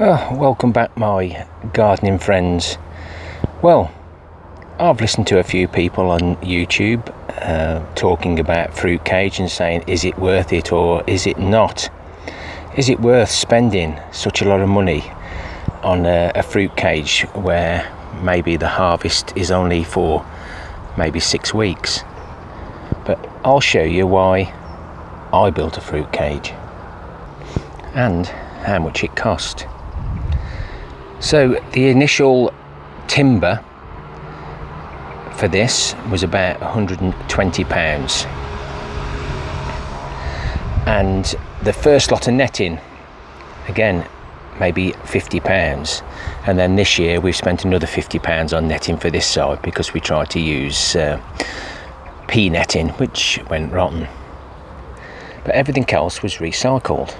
Oh, welcome back, my gardening friends. Well, I've listened to a few people on YouTube talking about fruit cage and saying, is it worth it or is it not? Is it worth spending such a lot of money on a fruit cage where maybe the harvest is only for maybe 6 weeks? But I'll show you why I built a fruit cage and how much it cost. So the initial timber for this was about £120, and the first lot of netting, again, maybe £50, and then this year we've spent another £50 on netting for this side because we tried to use pea netting, which went rotten, but everything else was recycled,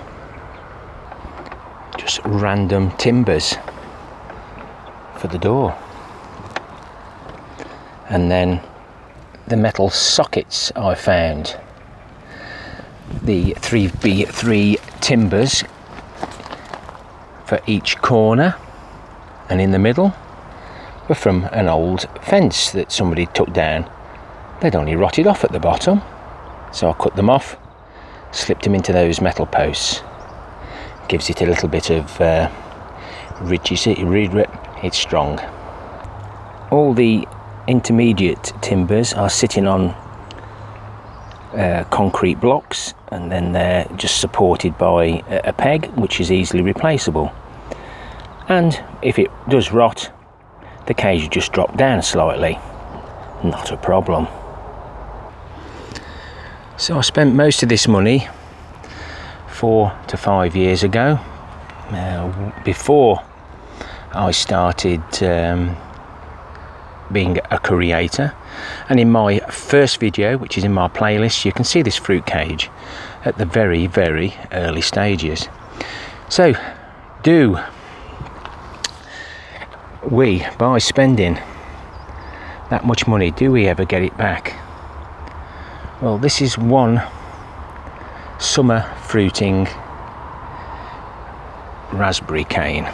just random timbers for the door. And then the metal sockets I found, the 3x3 timbers for each corner and in the middle were from an old fence that somebody took down. They'd only rotted off at the bottom, so I cut them off, slipped them into those metal posts. Gives it a little bit of rigidity. It's strong. All the intermediate timbers are sitting on concrete blocks, and then they're just supported by a peg which is easily replaceable, and if it does rot, the cage will just drop down slightly, not a problem. So I spent most of this money 4 to 5 years ago, before I started being a creator, and in my first video, which is in my playlist, you can see this fruit cage at the very, very early stages. So do we, by spending that much money, do we ever get it back? Well, this is one summer fruiting raspberry cane.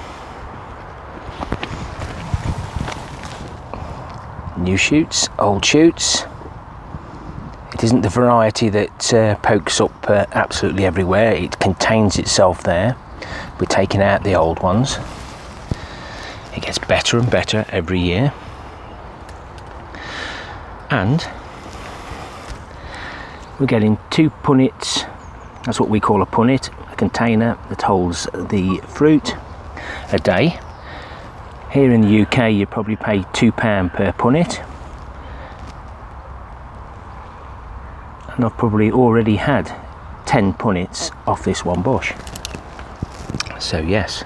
New shoots, old shoots. It isn't the variety that pokes up absolutely everywhere. It contains itself there. We're taking out the old ones. It gets better and better every year. And we're getting 2 punnets. That's what we call a punnet, a container that holds the fruit a day. Here in the UK you probably pay £2 per punnet, and I've probably already had 10 punnets off this one bush. So yes,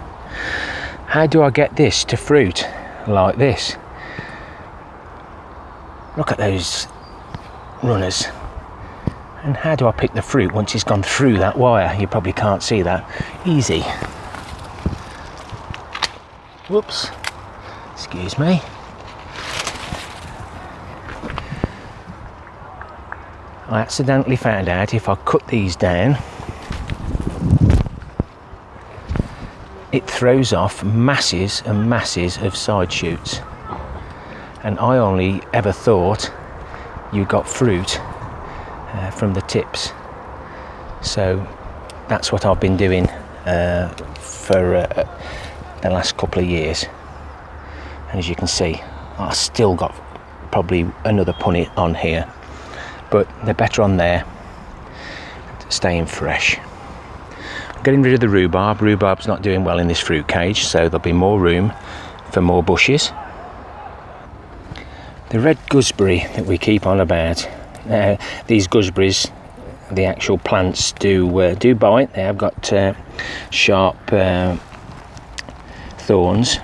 how do I get this to fruit like this? Look at those runners. And how do I pick the fruit once it's gone through that wire? You probably can't see that. Easy. Whoops. Excuse me. I accidentally found out if I cut these down, it throws off masses and masses of side shoots. And I only ever thought you got fruit from the tips. So that's what I've been doing for the last couple of years. And as you can see, I've still got probably another punnet on here, but they're better on there, staying fresh. I'm getting rid of the rhubarb. Rhubarb's not doing well in this fruit cage, so there'll be more room for more bushes. The red gooseberry that we keep on about, these gooseberries, the actual plants do bite. They have got sharp thorns,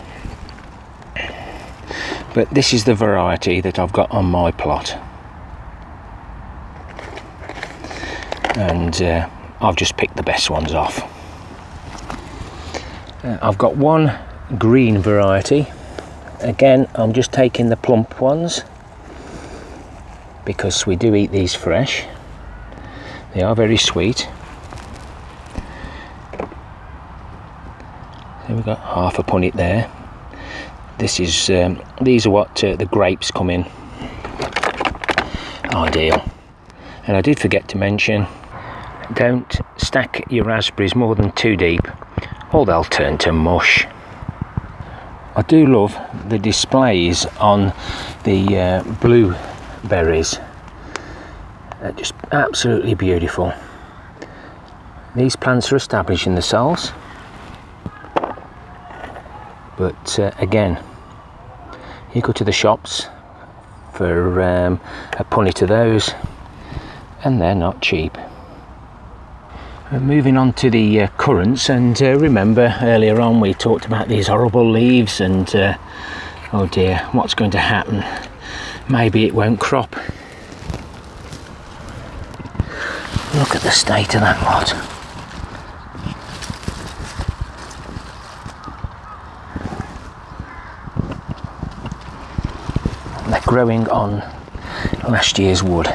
but this is the variety that I've got on my plot, and I've just picked the best ones off. I've got one green variety. Again, I'm just taking the plump ones because we do eat these fresh. They are very sweet. So we've got half a punnet there. This is these are what the grapes come in. Ideal. And I did forget to mention, don't stack your raspberries more than 2 deep, or they'll turn to mush. I do love the displays on the blueberries. They're just absolutely beautiful. These plants are establishing themselves, but again, you go to the shops for a punnet of those, and they're not cheap. Moving on to the currants, and remember earlier on we talked about these horrible leaves, and oh dear, what's going to happen? Maybe it won't crop. Look at the state of that lot. They're growing on last year's wood,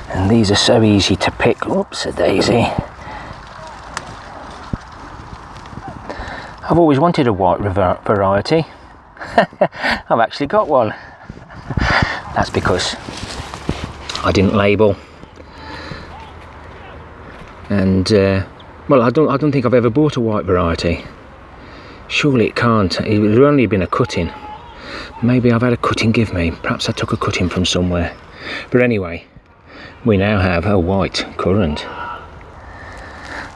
and these are so easy to pick. Oops, a daisy. I've always wanted a white variety. I've actually got one. That's because I didn't label, and well, I don't think I've ever bought a white variety. Surely it can't. It would have only been a cutting. Maybe I've had a cutting give me. Perhaps I took a cutting from somewhere. But anyway, we now have a white currant.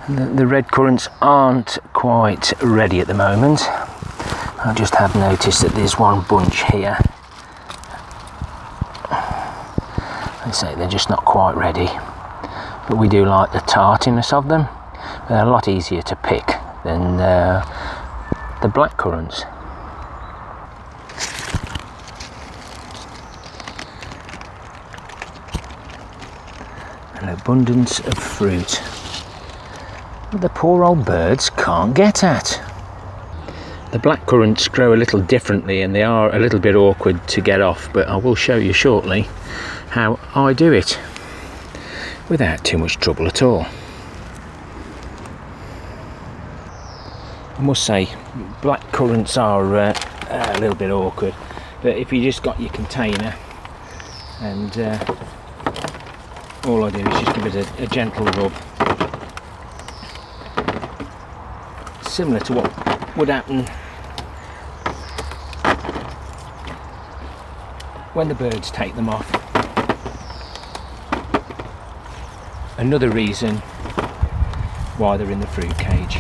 The red currants aren't quite ready at the moment. I just have noticed that there's one bunch here. I say they're just not quite ready. But we do like the tartiness of them. They're a lot easier to pick than the black currants. An abundance of fruit that the poor old birds can't get at. The black currants grow a little differently, and they are a little bit awkward to get off, but I will show you shortly how I do it without too much trouble at all. I must say, black currants are a little bit awkward, but if you just got your container, and all I do is just give it a gentle rub, similar to what would happen when the birds take them off. Another reason why they're in the fruit cage.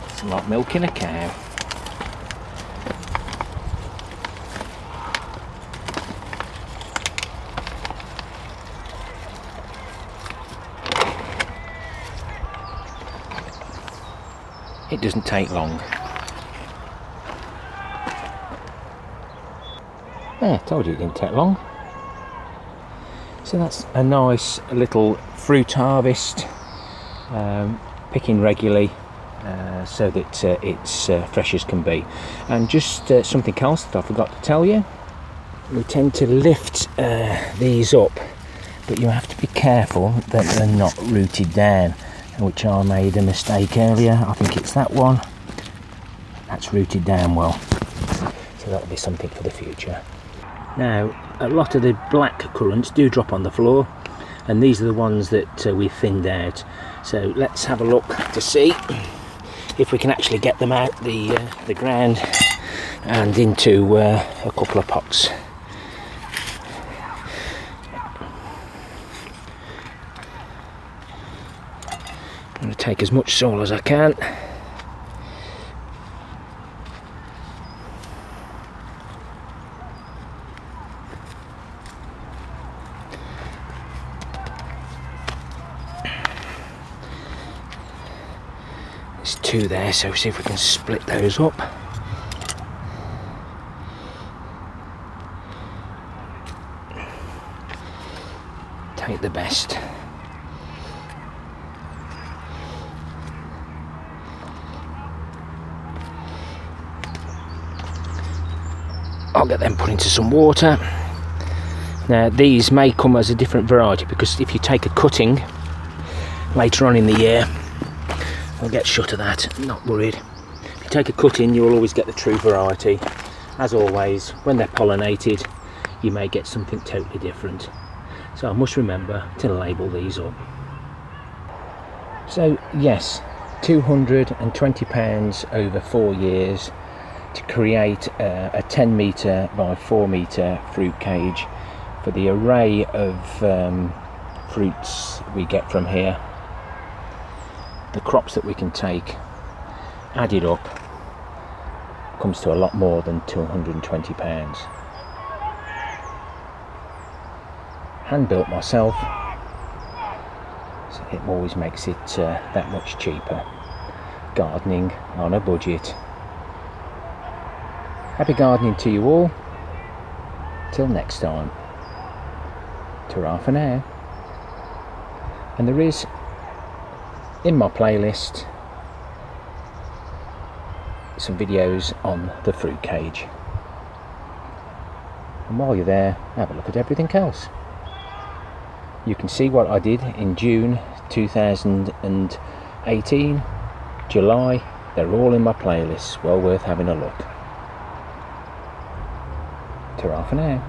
It's like milking a cow. It doesn't take long. I told you it didn't take long. So that's a nice little fruit harvest, picking regularly so that it's fresh as can be. And just something else that I forgot to tell you, we tend to lift these up, but you have to be careful that they're not rooted down, which I made a mistake earlier. I think it's that one. That's rooted down well. So that'll be something for the future. Now, a lot of the black currants do drop on the floor, and these are the ones that we thinned out. So let's have a look to see if we can actually get them out the ground and into a couple of pots. I'm going to take as much soil as I can. There's 2 there, so see if we can split those up. Take the best. I'll get them put into some water. Now these may come as a different variety, because if you take a cutting later on in the year, I'll get shut of that, not worried. If you take a cutting, you'll always get the true variety. As always, when they're pollinated, you may get something totally different. So I must remember to label these up. So yes, £220 over 4 years to create a 10 metre by 4 metre fruit cage for the array of fruits we get from here. The crops that we can take, added up, comes to a lot more than £220. Hand built myself, so it always makes it that much cheaper. Gardening on a budget. Happy gardening to you all. Till next time. Ta-ra for now. And there is, in my playlist, some videos on the fruit cage. And while you're there, have a look at everything else. You can see what I did in June 2018, July. They're all in my playlist. Well worth having a look. Ta-ra for now.